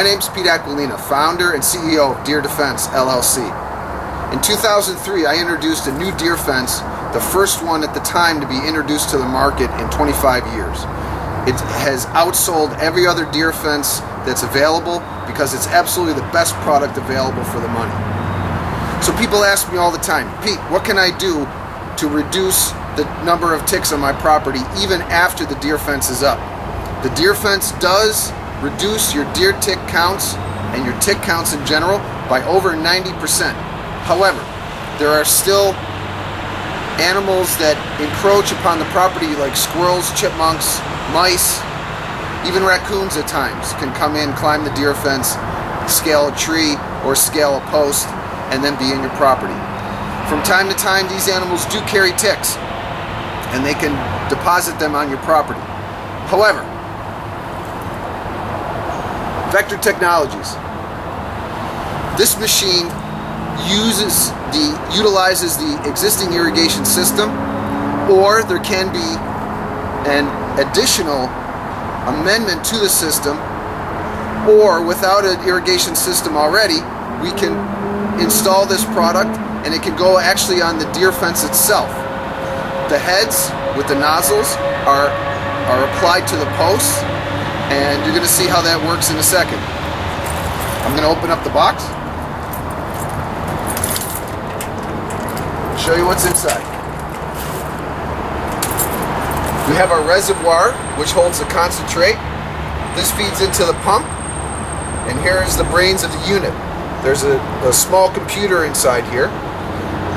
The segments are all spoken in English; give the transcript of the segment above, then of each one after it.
My name's Pete Aquilina, founder and CEO of DeFence, LLC. In 2003, I introduced a new deer fence, the first one at the time to be introduced to the market in 25 years. It has outsold every other deer fence that's available because it's absolutely the best product available for the money. So people ask me all the time, Pete, what can I do to reduce the number of ticks on my property even after the deer fence is up? The deer fence does reduce your deer tick counts and your tick counts in general by over 90%. However, there are still animals that encroach upon the property like squirrels, chipmunks, mice, even raccoons at times can come in, climb the deer fence, scale a tree or scale a post, and then be in your property. From time to time, these animals do carry ticks, and they can deposit them on your property. However, Vector Technologies, this machine utilizes the existing irrigation system, or there can be an additional amendment to the system, or without an irrigation system already, we can install this product and it can go actually on the deer fence itself. The heads with the nozzles are applied to the posts, and you're going to see how that works in a second. I'm going to open up the box, show you what's inside. We have our reservoir, which holds the concentrate. This feeds into the pump, and here is the brains of the unit. There's a small computer inside here,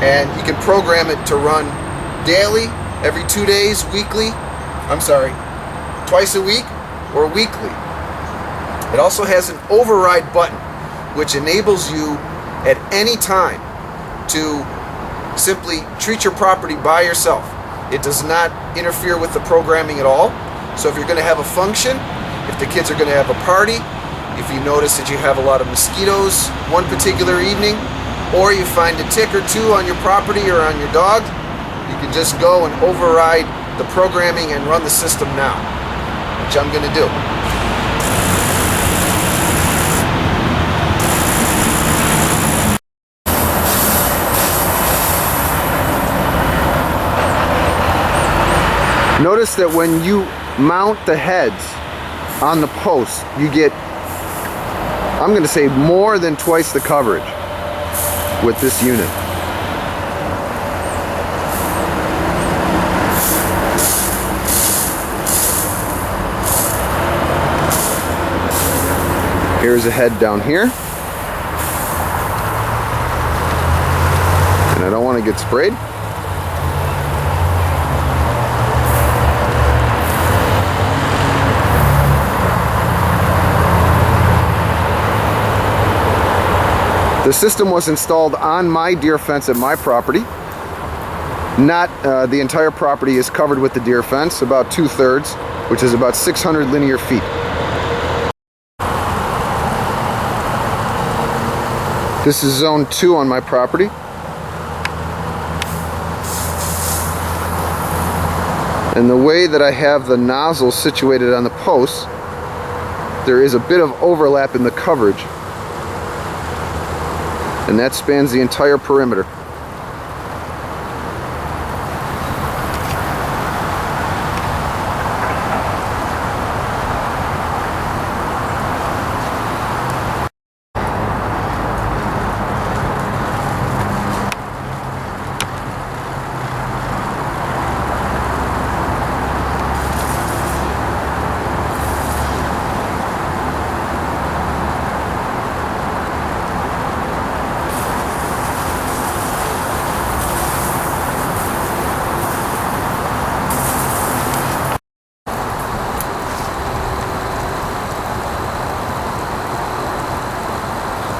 and you can program it to run daily, every 2 days, weekly, twice a week, or weekly. It also has an override button, which enables you at any time to simply treat your property by yourself. It does not interfere with the programming at all. So if you're going to have a function, if the kids are going to have a party, if you notice that you have a lot of mosquitoes one particular evening, or you find a tick or two on your property or on your dog, you can just go and override the programming and run the system now, which I'm going to do. Notice that when you mount the heads on the posts, you get, I'm going to say, more than twice the coverage with this unit. Here's a head down here, and I don't want to get sprayed. The system was installed on my deer fence at my property. Not the entire property is covered with the deer fence, about 2/3, which is about 600 linear feet. This is zone 2 on my property. And the way that I have the nozzle situated on the posts, there is a bit of overlap in the coverage, and that spans the entire perimeter.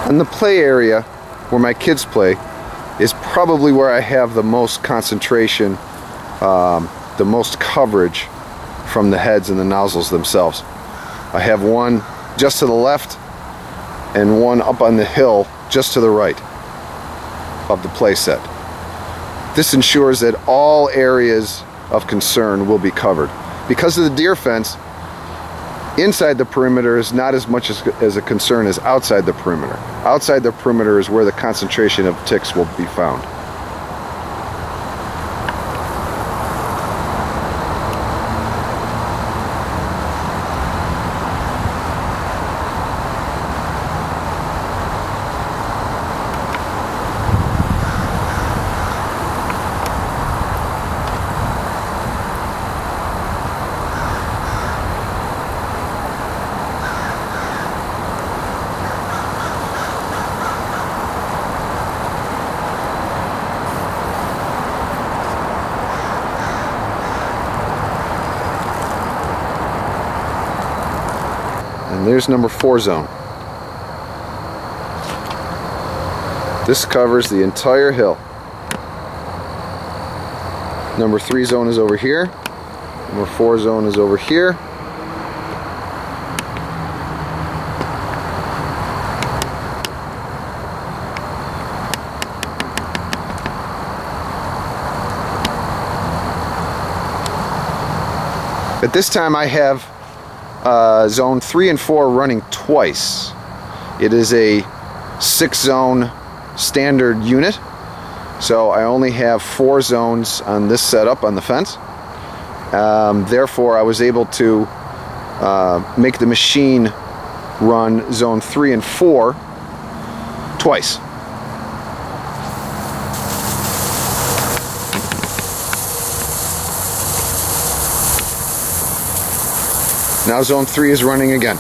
And the play area where my kids play is probably where I have the most concentration, the most coverage from the heads and the nozzles themselves. I have one just to the left and one up on the hill just to the right of the play set. This ensures that all areas of concern will be covered. Because of the deer fence, Inside the perimeter is not as much as a concern as outside the perimeter. Outside the perimeter is where the concentration of ticks will be found. And there's number 4 zone. This covers the entire hill. Number 3 zone is over here. Number 4 zone is over here. At this time I have zone 3 and 4 running twice. It is a 6-zone standard unit, so I only have 4 zones on this setup on the fence. Therefore I was able to make the machine run zone 3 and 4 twice. Now zone 3 is running again.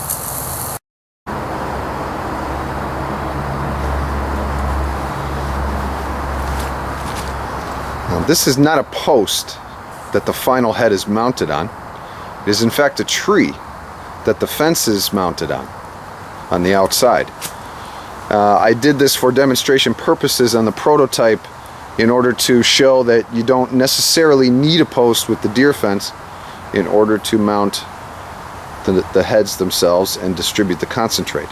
Now, this is not a post that the final head is mounted on. It is in fact a tree that the fence is mounted on the outside. I did this for demonstration purposes on the prototype in order to show that you don't necessarily need a post with the deer fence in order to mount the heads themselves and distribute the concentrate.